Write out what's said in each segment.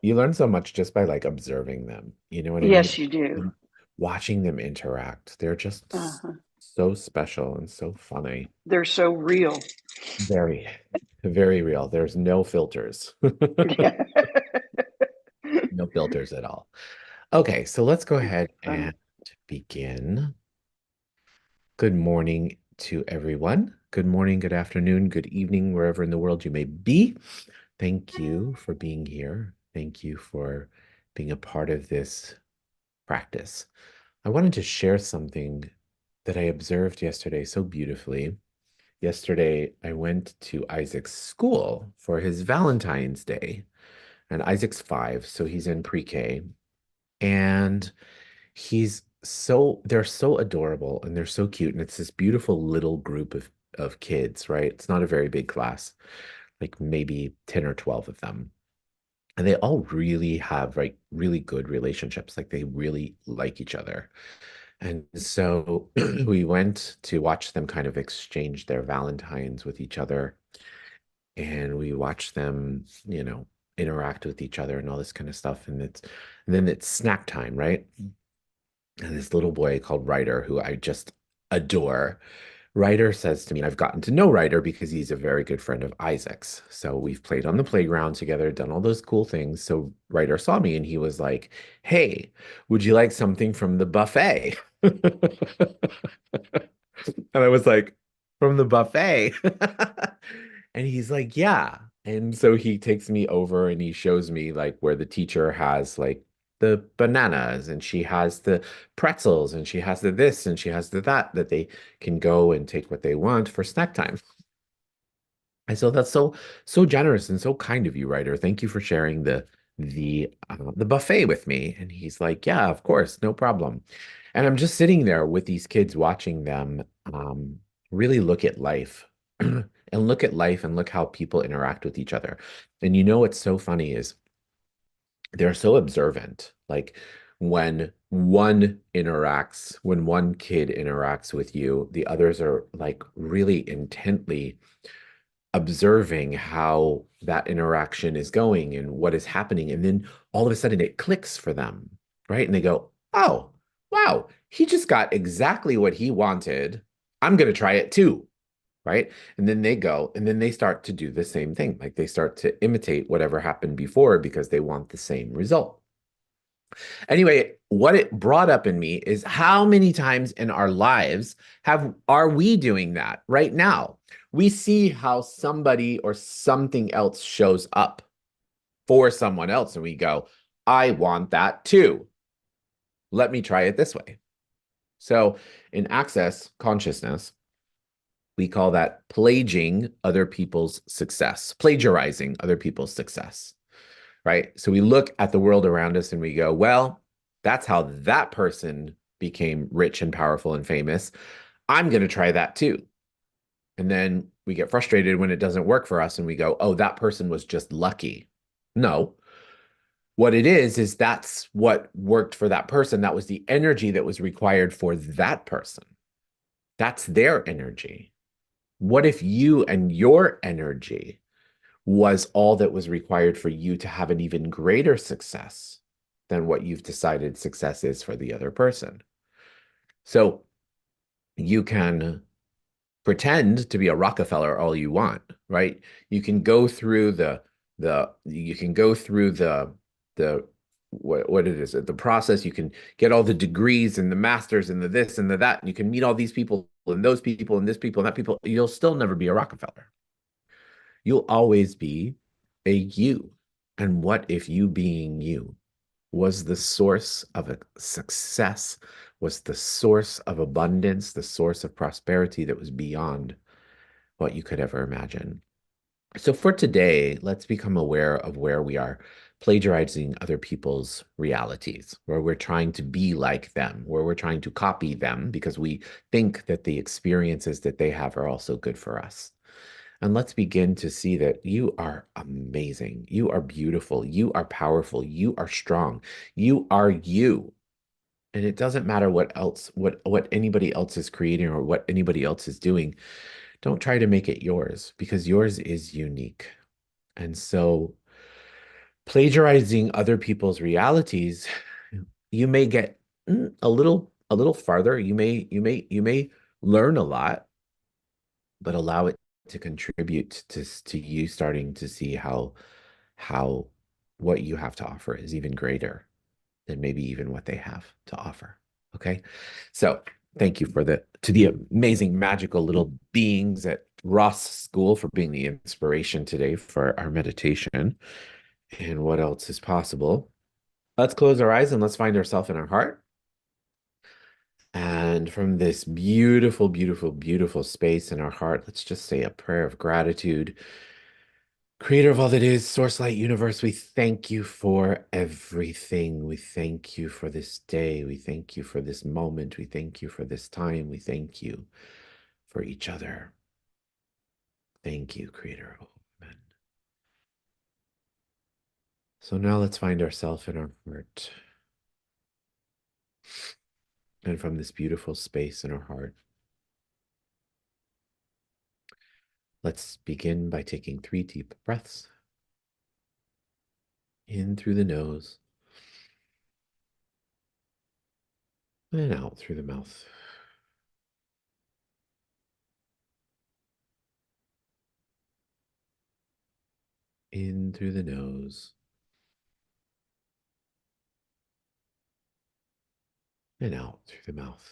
you learn so much just by like observing them. You know what I mean? Yes, you do. And watching them interact. They're just Uh-huh. so special and so funny. They're so real. Very, very real. There's no filters. Yeah. No filters at all. Okay, so let's go ahead Funny. and begin. Good morning to everyone. Good morning, good afternoon, good evening, wherever in the world you may be. Thank you for being here. Thank you for being a part of this practice. I wanted to share something that I observed yesterday so beautifully. Yesterday, I went to Isaac's school for his Valentine's Day, and Isaac's 5, so he's in pre-K. And they're so adorable and they're so cute. And it's this beautiful little group of kids, right? It's not a very big class, like maybe 10 or 12 of them. And they all really have like really good relationships. Like they really like each other. And so we went to watch them kind of exchange their Valentines with each other. And we watched them, interact with each other and all this kind of stuff. And then it's snack time, right? And this little boy called Ryder, who I just adore. Ryder says to me, and I've gotten to know Ryder because he's a very good friend of Isaac's. So we've played on the playground together, done all those cool things. So Ryder saw me and he was like, "Hey, would you like something from the buffet?" And I was like, "From the buffet?" And he's like, "Yeah." And so he takes me over and he shows me like where the teacher has like the bananas and she has the pretzels and she has the this and she has the that they can go and take what they want for snack time. And so that's so generous and so kind of you, Ryder. Thank you for sharing the buffet with me. And he's like, "Yeah, of course, no problem." And I'm just sitting there with these kids watching them really look at life and look at life and look how people interact with each other. And you know what's so funny is they're so observant. Like when one kid interacts with you, the others are like really intently observing how that interaction is going and what is happening. And then all of a sudden it clicks for them, right? And they go, "Oh, wow, he just got exactly what he wanted. I'm going to try it too." Right. And then they go and then they start to do the same thing. Like they start to imitate whatever happened before because they want the same result. Anyway, what it brought up in me is how many times in our lives have are we doing that right now? We see how somebody or something else shows up for someone else and we go, "I want that too. Let me try it this way." So in access consciousness, we call that plagiarizing other people's success, right? So we look at the world around us and we go, "Well, that's how that person became rich and powerful and famous. I'm going to try that too." And then we get frustrated when it doesn't work for us and we go, "Oh, that person was just lucky." No, what it is that's what worked for that person. That was the energy that was required for that person. That's their energy. What if you and your energy was all that was required for you to have an even greater success than what you've decided success is for the other person? So you can pretend to be a Rockefeller all you want, right? You can go through you can go through the what it is, the process. You can get all the degrees and the masters and the this and the that, and you can meet all these people and those people and this people and that people. You'll still never be a Rockefeller. You'll always be a you. And what if you being you was the source of a success, was the source of abundance, the source of prosperity that was beyond what you could ever imagine? So for today, let's become aware of where we are plagiarizing other people's realities, where we're trying to be like them, where we're trying to copy them because we think that the experiences that they have are also good for us. And let's begin to see that you are amazing. You are beautiful. You are powerful. You are strong. You are you. And it doesn't matter what anybody else is creating or what anybody else is doing. Don't try to make it yours because yours is unique. And so plagiarizing other people's realities, you may get a little farther. You may learn a lot, but allow it to contribute to you starting to see how what you have to offer is even greater than maybe even what they have to offer. Okay. So thank you for the amazing magical little beings at Ross School for being the inspiration today for our meditation. And what else is possible? Let's close our eyes and let's find ourselves in our heart. And from this beautiful, beautiful, beautiful space in our heart, let's just say a prayer of gratitude. Creator of all that is, source light universe, we thank you for everything. We thank you for this day. We thank you for this moment. We thank you for this time. We thank you for each other. Thank you, Creator. Amen. So now let's find ourselves in our heart. And from this beautiful space in our heart, let's begin by taking 3 deep breaths in through the nose and out through the mouth. In through the nose and out through the mouth.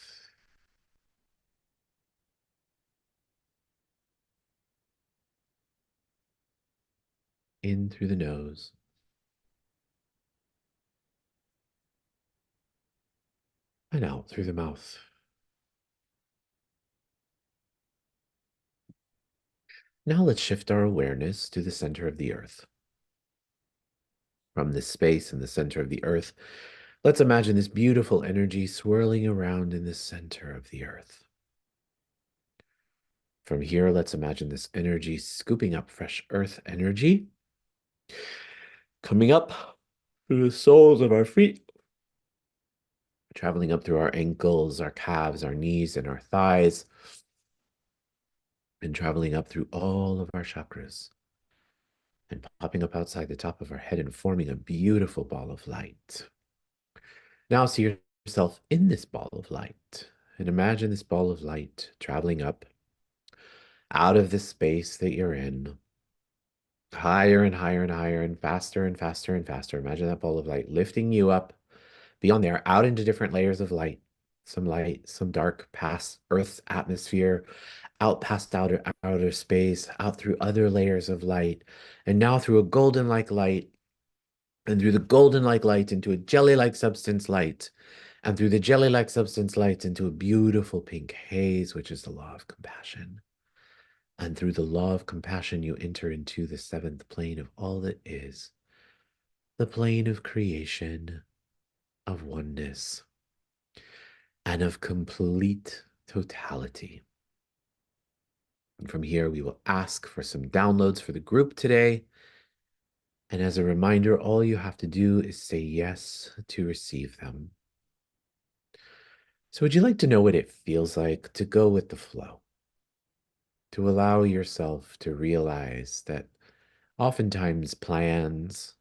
In through the nose and out through the mouth. Now let's shift our awareness to the center of the earth. From this space in the center of the earth, let's imagine this beautiful energy swirling around in the center of the earth. From here, let's imagine this energy scooping up fresh earth energy, coming up through the soles of our feet, traveling up through our ankles, our calves, our knees, and our thighs, and traveling up through all of our chakras, and popping up outside the top of our head and forming a beautiful ball of light. Now see yourself in this ball of light, and imagine this ball of light traveling up out of the space that you're in, higher and higher and higher, and faster and faster and faster. Imagine that ball of light lifting you up beyond there, out into different layers of light, some dark past Earth's atmosphere, out past outer space, out through other layers of light, and now through a golden like light, and through the golden like light into a jelly like substance light, and through the jelly like substance light into a beautiful pink haze, which is the law of compassion. And through the law of compassion, you enter into the 7th plane of all that is, the plane of creation, of oneness, and of complete totality. And from here, we will ask for some downloads for the group today. And as a reminder, all you have to do is say yes to receive them. So, would you like to know what it feels like to go with the flow? To allow yourself to realize that oftentimes plans,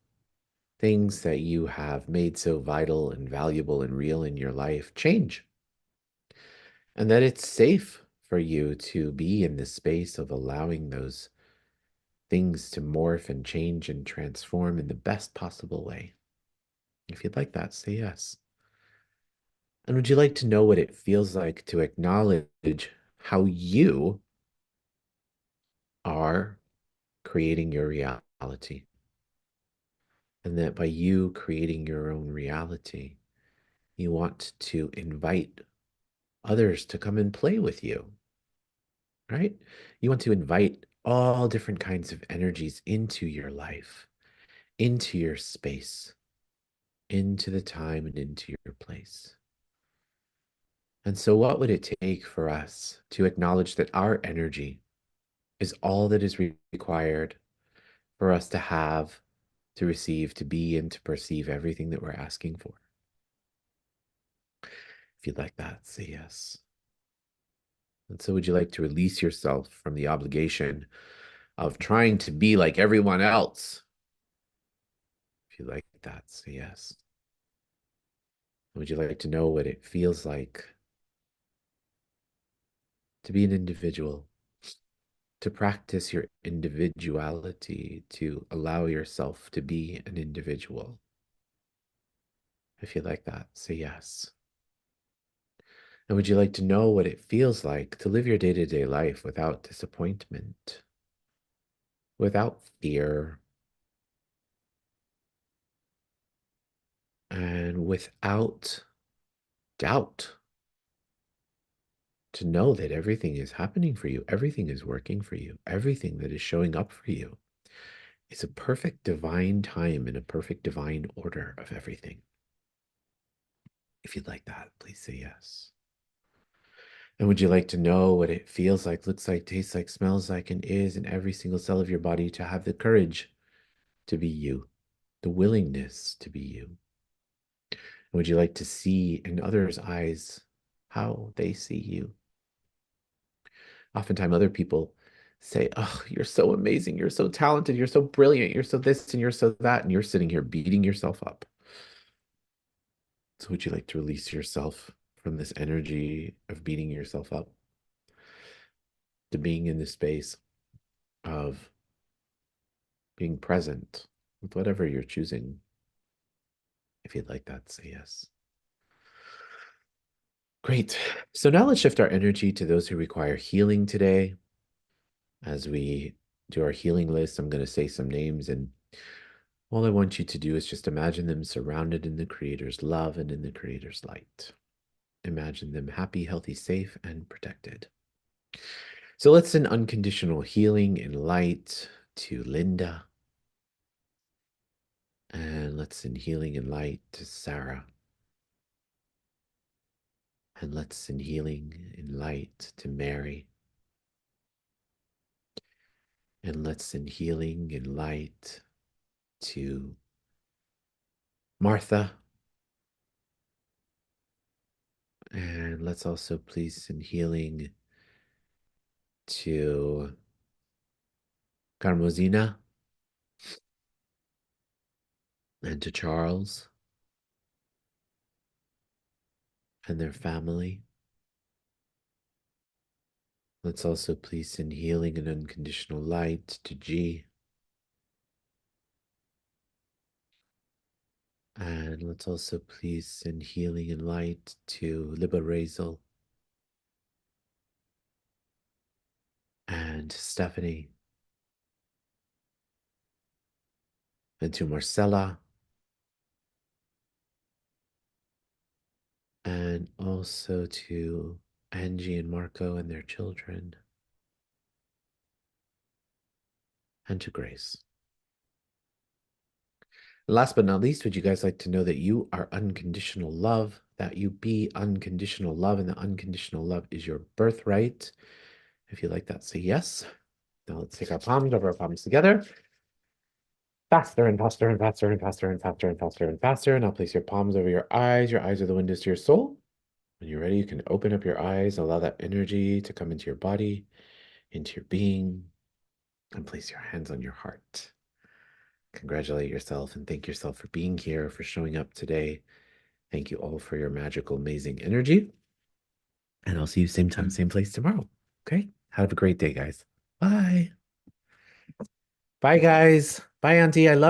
things that you have made so vital and valuable and real in your life change. And that it's safe for you to be in the space of allowing those things to morph and change and transform in the best possible way. If you'd like that, say yes. And would you like to know what it feels like to acknowledge how you are creating your reality? And that by you creating your own reality, you want to invite others to come and play with you, right? You want to invite all different kinds of energies into your life, into your space, into the time, and into your place. And so, what would it take for us to acknowledge that our energy is all that is required for us to have, to receive, to be, and to perceive everything that we're asking for? If you'd like that, say yes. And so, would you like to release yourself from the obligation of trying to be like everyone else, you like that, say yes. Would you like to know what it feels like to be an individual, to practice your individuality, to allow yourself to be an individual? If you like that, say yes. And would you like to know what it feels like to live your day-to-day life without disappointment, without fear, and without doubt? To know that everything is happening for you, everything is working for you, everything that is showing up for you is a perfect divine time and a perfect divine order of everything. If you'd like that, please say yes. And would you like to know what it feels like, looks like, tastes like, smells like, and is in every single cell of your body to have the courage to be you, the willingness to be you? And would you like to see in others' eyes how they see you? Oftentimes, other people say, "Oh, you're so amazing. You're so talented. You're so brilliant. You're so this and you're so that." And you're sitting here beating yourself up. So, would you like to release yourself from this energy of beating yourself up to being in the space of being present with whatever you're choosing? If you'd like that, say yes. Great. So, now let's shift our energy to those who require healing today. As we do our healing list, I'm going to say some names, and all I want you to do is just imagine them surrounded in the Creator's love and in the Creator's light. Imagine them happy, healthy, safe, and protected. So let's send unconditional healing and light to Linda. And let's send healing and light to Sarah. And let's send healing and light to Mary. And let's send healing and light to Martha. And let's also please send healing to Carmozina and to Charles and their family. Let's also please send healing and unconditional light to G. And let's also please send healing and light to Liberazel and Stephanie and to Marcella and also to Angie and Marco and their children and to Grace. Last but not least, would you guys like to know that you are unconditional love, that you be unconditional love, and that unconditional love is your birthright? If you like that, say yes. Now let's take our palms over our palms together. Faster and faster and faster and faster and faster and faster and faster. Now place your palms over your eyes. Your eyes are the windows to your soul. When you're ready, you can open up your eyes, allow that energy to come into your body, into your being, and place your hands on your heart. Congratulate yourself and thank yourself for being here, for showing up today. Thank you all for your magical, amazing energy. And I'll see you same time, same place tomorrow. Okay? Have a great day, guys. Bye. Bye, guys. Bye, Auntie. I love you.